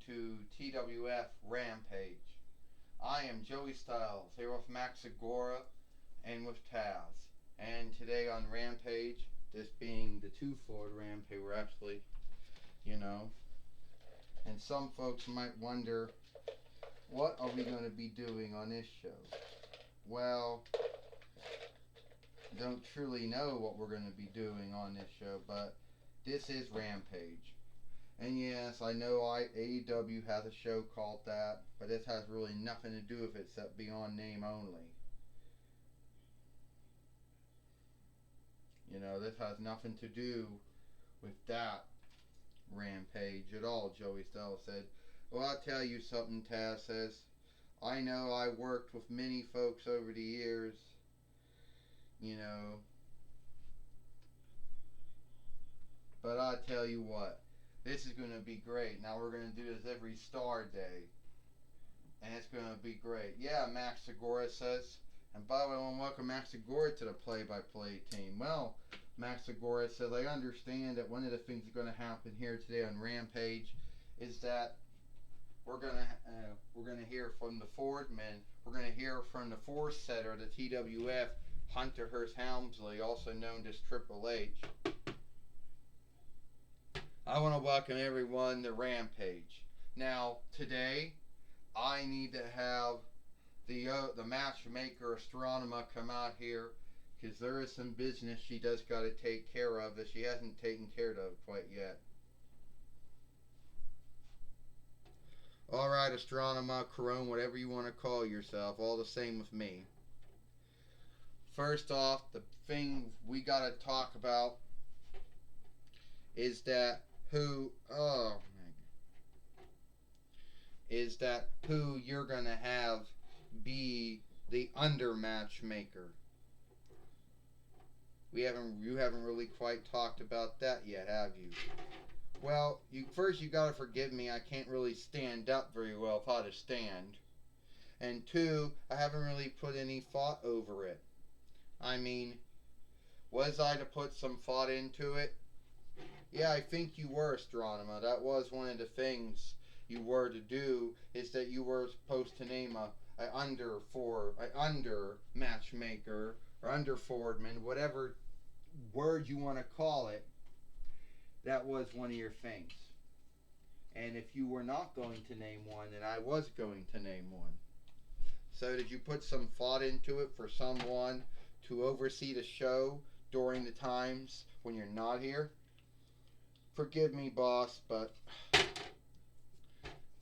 to TWF Rampage. I am Joey Styles, here with Max Agora and with Taz. And today on Rampage, this being the two-fold Rampage, we're actually, and some folks might wonder, what are we going to be doing on this show? Well, don't truly know what we're going to be doing on this show, but this is Rampage. And yes, I know AEW has a show called that, but this has really nothing to do with it except beyond name only. This has nothing to do with that Rampage at all, Joey Styles said. Well, I'll tell you something, Taz says. I know I worked with many folks over the years, but I tell you what. This is going to be great. Now we're going to do this every Star Day. And it's going to be great. Yeah, Max Agora says. And by the way, I want to welcome Max Agora to the play-by-play team. Well, Max Agora says, I understand that one of the things that's going to happen here today on Rampage is that we're going to hear from the Fordman. We're going to hear from the force setter of the TWF, Hunter Hearst Helmsley, also known as Triple H. I want to welcome everyone to Rampage. Now, today, I need to have the matchmaker Astronema come out here because there is some business she does got to take care of that she hasn't taken care of quite yet. Alright, Astronema, Corone, whatever you want to call yourself, all the same with me. First off, the thing we got to talk about is that who you're gonna have be the under matchmaker. You haven't really quite talked about that yet, have you? Well, you gotta forgive me, I can't really stand up very well if I had to stand. And two, I haven't really put any thought over it. I mean, was I to put some thought into it? Yeah, I think you were, Astronema. That was one of the things you were to do, is that you were supposed to name a under matchmaker, or under Fordman, whatever word you want to call it. That was one of your things. And if you were not going to name one, then I was going to name one. So did you put some thought into it for someone to oversee the show during the times when you're not here? Forgive me, boss, but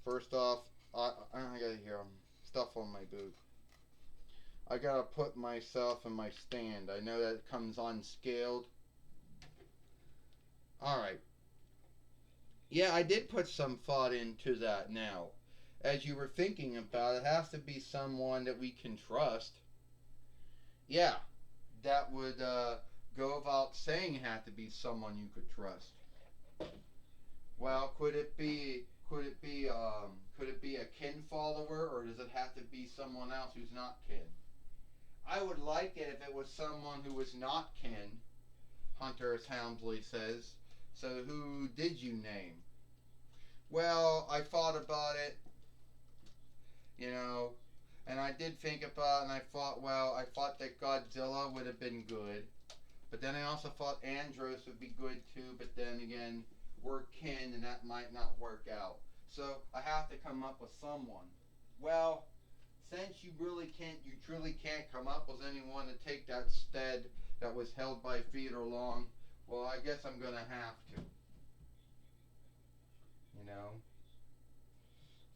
first off, I gotta hear stuff on my boot. I gotta put myself in my stand. I know that comes unscaled. Alright. Yeah, I did put some thought into that now. As you were thinking about it, has to be someone that we can trust. Yeah, that would go without saying it had to be someone you could trust. Well, could it be a kin follower, or does it have to be someone else who's not kin? I would like it if it was someone who was not kin, Hunter Helmsley says. So who did you name? Well, I thought about it, and I did think about it, and I thought that Godzilla would have been good. But then I also thought Andros would be good too, but then again, we're kin and that might not work out. So I have to come up with someone. Well, since you truly can't come up with anyone to take that stead that was held by Theodore Long, well, I guess I'm gonna have to.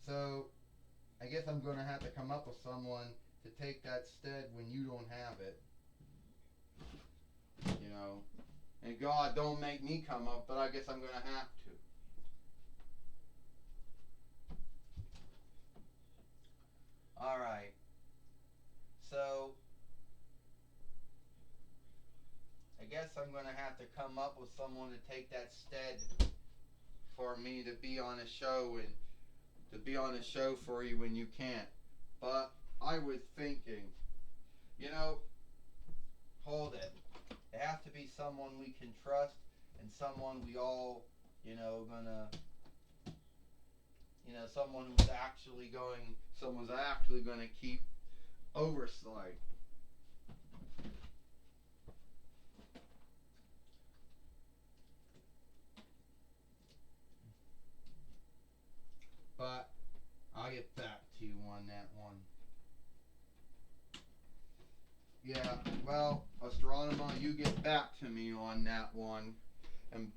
So I guess I'm gonna have to come up with someone to take that stead when you don't have it. And God, don't make me come up, but I guess I'm going to have to. Alright. So, I guess I'm going to have to come up with someone to take that stead for me to be on a show and to be on a show for you when you can't. But I was thinking, hold it. It has to be someone we can trust and someone we all, gonna, Someone's actually going to keep oversight. But I'll get back to you on that one. Yeah, well, astronomer, you get back to me on that one, and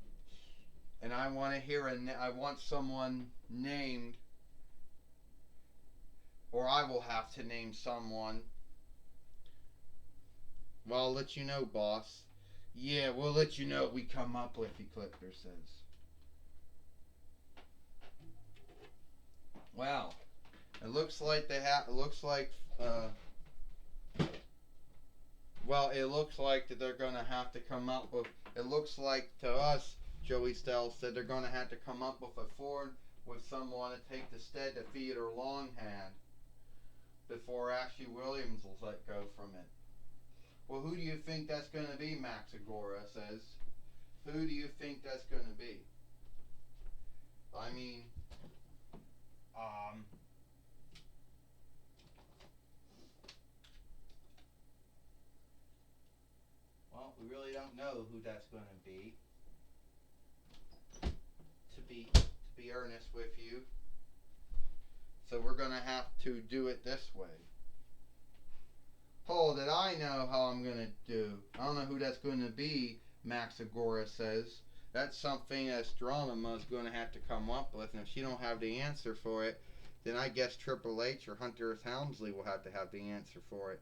I want to hear I want someone named, or I will have to name someone. Well, I'll let you know, boss. Yeah, we'll let you know what we come up with, Eclipser says. Wow, it looks like it looks like well, it looks like that they're gonna have to come up with. It looks like to us, Joey Stells said they're gonna have to come up with a Ford with someone to take the stead to Theodore Longhand before Ashley Williams will let go from it. Well, who do you think that's gonna be? Max Agora says. Who do you think that's gonna be? I mean, um, well, we really don't know who that's gonna be. To be earnest with you. So we're gonna have to do it this way. Hold it, I know how I'm gonna do. I don't know who that's gonna be, Max Agora says. That's something Astronoma's gonna have to come up with, and if she don't have the answer for it, then I guess Triple H or Hunter S. Helmsley will have to have the answer for it.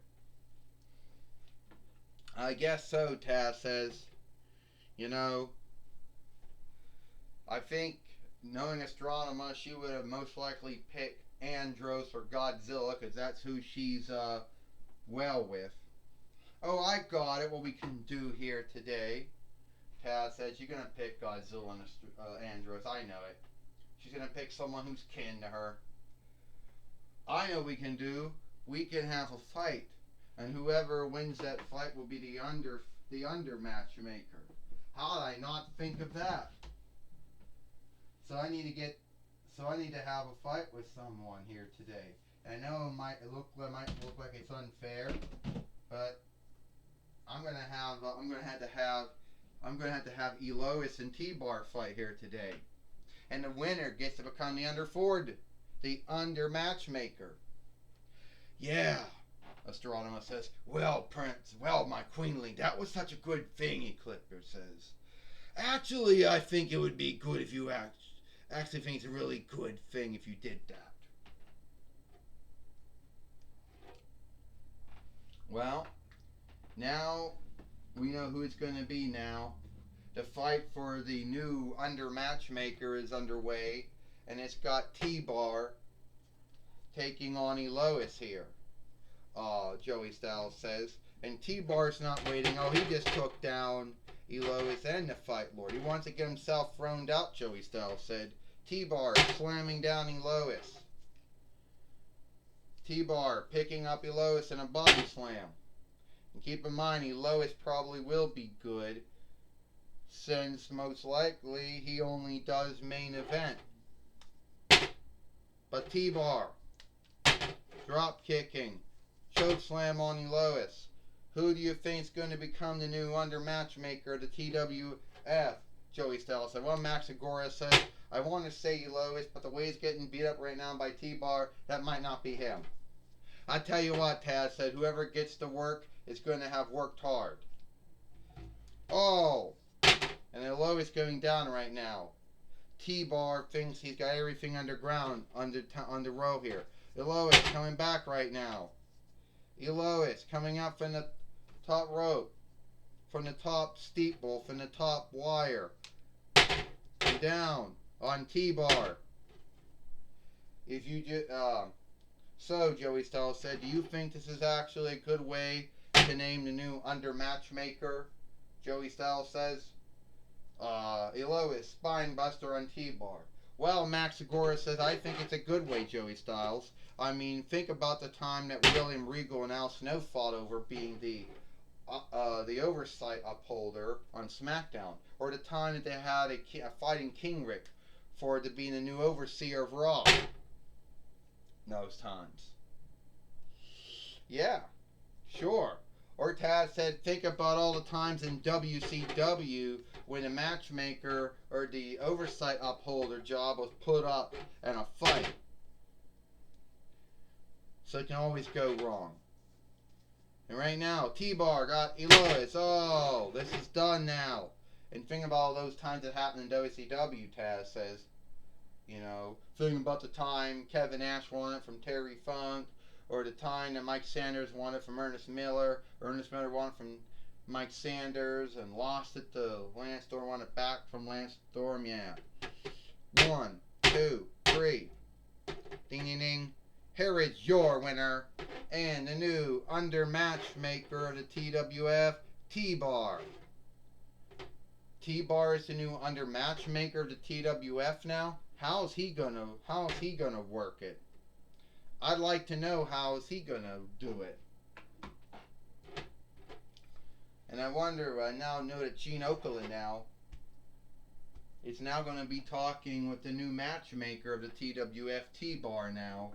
I guess so, Taz says. You know, I think, knowing Astronema, she would have most likely picked Andros or Godzilla, because that's who she's well with. Oh, I got it, what we can do here today. Taz says you're going to pick Godzilla and Andros. I know it. She's going to pick someone who's kin to her. I know what we can do. We can have a fight, and whoever wins that fight will be the under matchmaker. How did I not think of that? So I need to have a fight with someone here today. And I know it might look like it's unfair, but I'm gonna have to have Elois and T-Bar fight here today, and the winner gets to become the under matchmaker. Yeah, Astronomer says. Well, Prince, well, my queenling, that was such a good thing. Eclipser says. Actually, I think it would be good if you actually think it's a really good thing if you did that. Well, now we know who it's going to be now. The fight for the new under matchmaker is underway, and it's got T-Bar taking on Elois here. Joey Styles says. And T-Bar's not waiting. Oh, he just took down Elois and the Fight Lord. He wants to get himself thrown out, Joey Styles said. T-Bar slamming down Elois. T-Bar picking up Elois in a body slam. And keep in mind, Elois probably will be good, since most likely he only does main event. But T-Bar, drop kicking, choke slam on Elois. Who do you think is going to become the new under matchmaker of the TWF? Joey Styles said. Well, Max Agora said, I want to say Elois, but the way he's getting beat up right now by T-Bar, that might not be him. I tell you what, Taz said, whoever gets to work is going to have worked hard. Oh, and Elois going down right now. T-Bar thinks he's got everything underground, under row here. Elois coming back right now. Elois coming up from the top rope, from the top steeple, from the top wire, and down on T-Bar. If you just, so Joey Styles said, do you think this is actually a good way to name the new under matchmaker? Joey Styles says. Elois, spine buster on T-Bar. Well, Max Agora says, I think it's a good way, Joey Styles. I mean, think about the time that William Regal and Al Snow fought over being the oversight upholder on SmackDown, or the time that they had a fighting King Rick for to be the new overseer of Raw. Those times. Yeah, sure. Or Taz said, think about all the times in WCW when the matchmaker or the oversight upholder job was put up in a fight. So it can always go wrong. And right now, T-Bar got Elois. Oh, this is done now. And think about all those times that happened in WCW, Taz says. You know, thinking about the time Kevin Nash won it from Terry Funk, or the time that Mike Sanders won it from Ernest Miller. Ernest Miller won it from Mike Sanders and lost it to Lance Storm, won it back from Lance Storm. Yeah. 1, 2, 3. Ding, ding, ding. Here is your winner and the new under matchmaker of the TWF, T-Bar. T-Bar is the new under matchmaker of the TWF now. How's he gonna work it? I'd like to know how is he gonna do it. And I wonder, I now know that Gene Okerlund now is now going to be talking with the new matchmaker of the TWF, T-Bar now.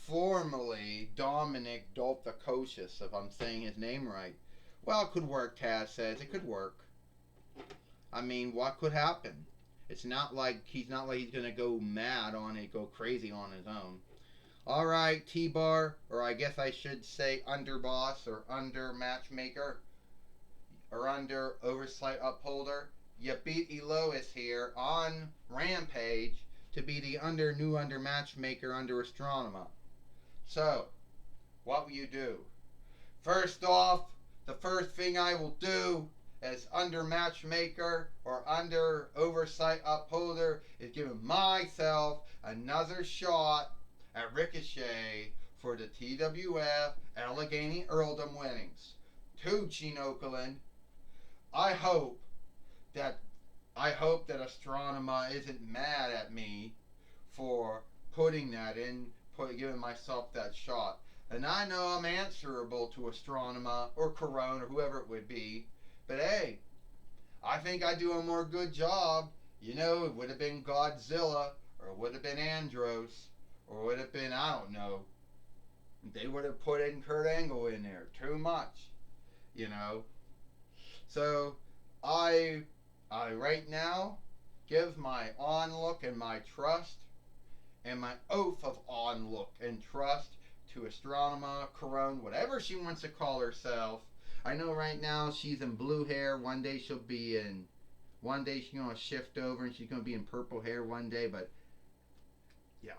Formerly Dominic Dolphakocious, if I'm saying his name right. Well, it could work, Taz says. It could work. I mean, what could happen? It's not like he's going to go mad on it, go crazy on his own. All right, T-Bar, or I guess I should say underboss or under matchmaker or under oversight upholder. You beat Elois here on Rampage to be the new under matchmaker under Astronema. So, what will you do? First off, the first thing I will do as under matchmaker or under oversight upholder is give myself another shot at Ricochet for the TWF Allegheny Earldom winnings. To Gene Okerlund, I hope that Astronema isn't mad at me for putting that in, giving myself that shot. And I know I'm answerable to Astronema or Corone or whoever it would be. But hey, I think I do a more good job. You know, it would have been Godzilla, or it would have been Andros, or it would have been, I don't know. They would have put in Kurt Angle in there. Too much. You know. So, I right now give my on-look and my trust and my oath of on-look and trust to Astronema, Corone, whatever she wants to call herself. I know right now she's in blue hair. One day she's going to shift over and she's going to be in purple hair one day, but yeah.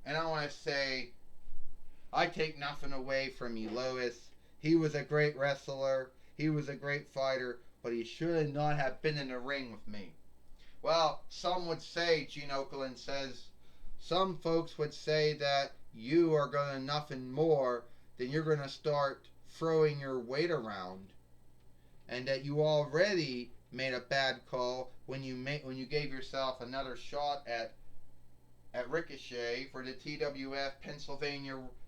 And I want to say, I take nothing away from Elois. He was a great wrestler. He was a great fighter, but he should not have been in the ring with me. Well, some would say, Gene Okerlund says, some folks would say that you are going to nothing more than you're going to start throwing your weight around, and that you already made a bad call when you gave yourself another shot at Ricochet for the TWF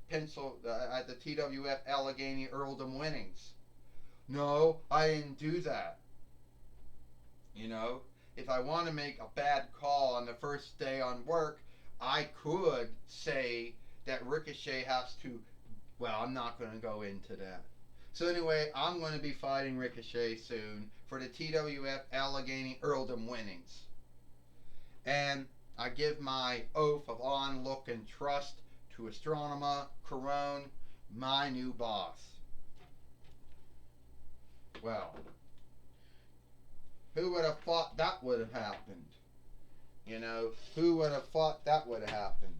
at the TWF Allegheny Earldom winnings. No, I didn't do that. You know, if I want to make a bad call on the first day on work, I could say that Ricochet has to, well, I'm not going to go into that. So anyway, I'm going to be fighting Ricochet soon for the TWF Allegheny Earldom winnings. And I give my oath of on, look, and trust to Astronema, Corone, my new boss. Well, who would have thought that would have happened? You know, who would have thought that would have happened?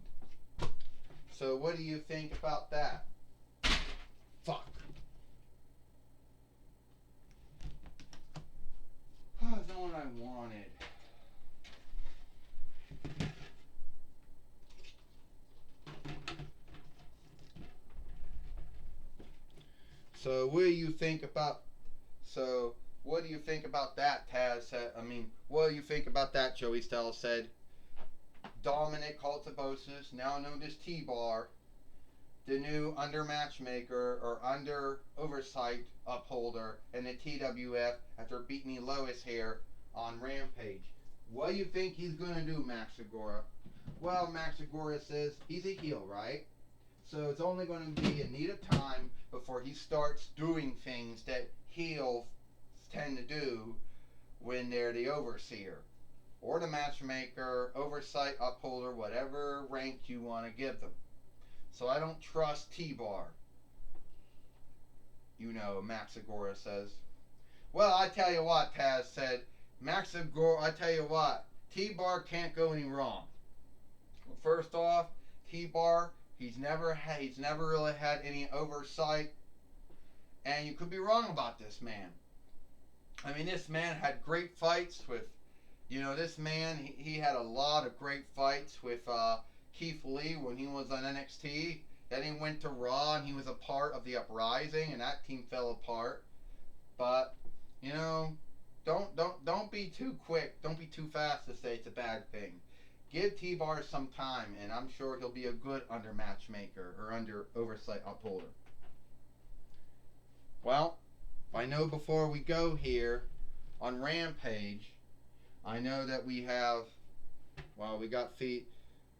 So what do you think about that? Fuck. Oh, that's not what I wanted. So what do you think about that, Taz? What do you think about that, Joey Styles said? Dominic Cultivosis, now known as T-Bar, the new under matchmaker or under oversight upholder in the TWF after beating Lois here on Rampage. What do you think he's going to do, Max Agora? Well, Max Agora says he's a heel, right? So it's only going to be a need of time before he starts doing things that heels tend to do when they're the overseer or the matchmaker, oversight upholder, whatever rank you want to give them. So I don't trust T-Bar. You know, Max Agora says. Well, I tell you what, Taz said. Max Agora, I tell you what, T-Bar can't go any wrong. Well, first off, T-Bar, he's never really had any oversight, and you could be wrong about this man. I mean, this man had great fights with, this man, he had a lot of great fights with Keith Lee when he was on NXT. Then he went to Raw and he was a part of the Uprising, and that team fell apart. But don't be too quick. Don't be too fast to say it's a bad thing. Give T-Bar some time, and I'm sure he'll be a good under matchmaker or under oversight upholder. Well, I know before we go here on Rampage, I know that we have. Well, we got feet.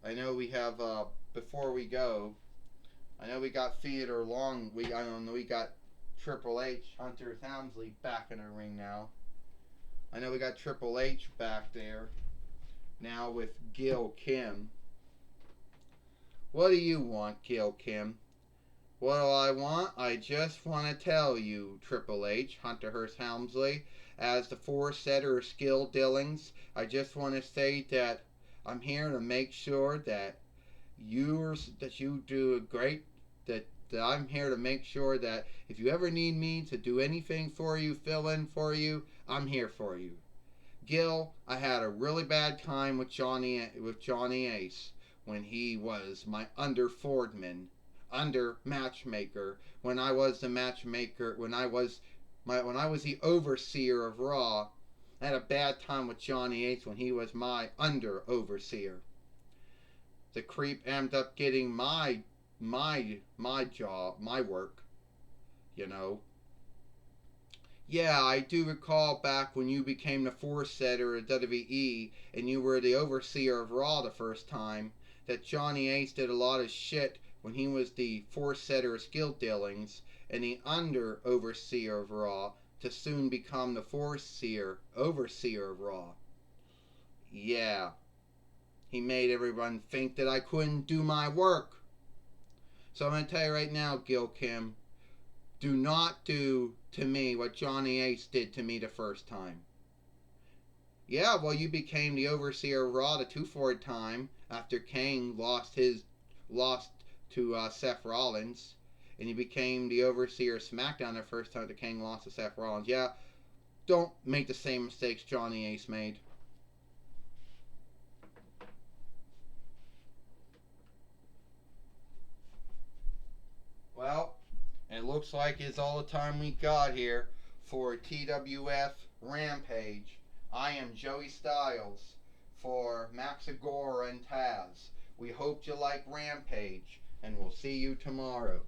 I know we have before we go. I know we got Theodore Long. We got Triple H, Hunter Helmsley back in the ring now. I know we got Triple H back there now with Gil Kim. What do you want, Gil Kim? What do I want? I just want to tell you, Triple H, Hunter Hearst Helmsley, as the four-setter of Skill Dillings, I just want to say that I'm here to make sure that you do a great. That I'm here to make sure that if you ever need me to do anything for you, fill in for you, I'm here for you. Gil, I had a really bad time with Johnny Ace when he was my under Fordman, under matchmaker. When I was the matchmaker, when I was the overseer of Raw, I had a bad time with Johnny Ace when he was my under overseer. The creep ended up getting my job, my work, Yeah, I do recall back when you became the four-setter at WWE and you were the overseer of Raw the first time, that Johnny Ace did a lot of shit when he was the four-setter of Skill Dealings and the under-overseer of Raw to soon become the overseer of Raw. Yeah. He made everyone think that I couldn't do my work. So I'm going to tell you right now, Gil Kim, do not do to me what Johnny Ace did to me the first time. Yeah, well, you became the overseer of Raw the 2-4 time after Kane lost to Seth Rollins, and you became the overseer of SmackDown the first time that Kane lost to Seth Rollins. Yeah, don't make the same mistakes Johnny Ace made. Well, it looks like it's all the time we got here for TWF Rampage. I am Joey Styles for Max Agora and Taz. We hope you like Rampage, and we'll see you tomorrow.